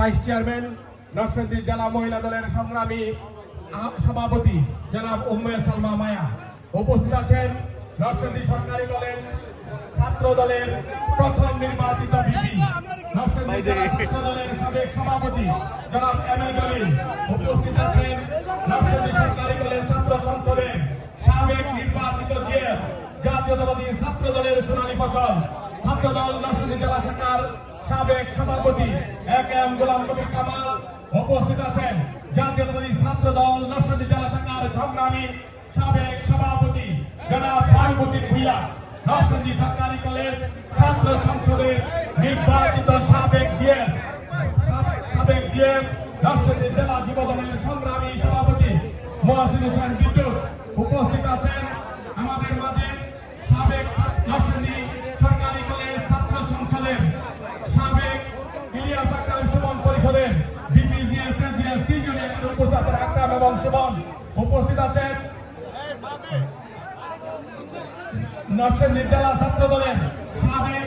Vice chairman Narsingdi জেলা মহিলা দলের সংগ্রামী সভাপতি জনাব উম্মে সালমা মায়া উপস্থিত আছেন। নরসিংদী সরকারি কলেজ ছাত্র দলের প্রথম নির্বাচিত ভিপি নরসিংদী জেলা ছাত্র দলের সাবেক সভাপতি জনাব এম এ জলিল উপস্থিত আছেন। নরসিংদী সরকারি কলেজ ছাত্র সংসদের সাবেক নির্বাচিত জিএস জাতীয়তাবাদী ছাত্র দলের সোনালী ফসল ছাত্র দল নরসিংদী জেলা শাখার সাবেক সভাপতি এক এম গোলাম কবির কামাল উপস্থিত আছেন। জাতীয়তাবাদী ছাত্র দল নরসিংদী জেলা শাখার সংগ্রামী সাবেক সভাপতি জনাব ফারুকুদ্দিন ভুইয়া নরসিংদী সরকারি কলেজ ছাত্র সংসদের নির্বাচিত সাবেক জিএস নরসিংদী জেলা যুব দলের সংগ্রামী সভাপতি মহসিন হোসেন বিদ্যুৎ উপস্থিত আছেন। আমাদের মাঝে সাবেক নরসিংদী সরকারি কলেজ ছাত্র সংসদের সাবেক ইলিয়াস আকরাম সুমন পরিষদের বিপিজিএস এজিএস তিনজনই এখানে উপস্থিত আছেন। আকরাম এবং সুমন উপস্থিত আছেন। নরসিংদী জেলা ছাত্র দলের সাবেক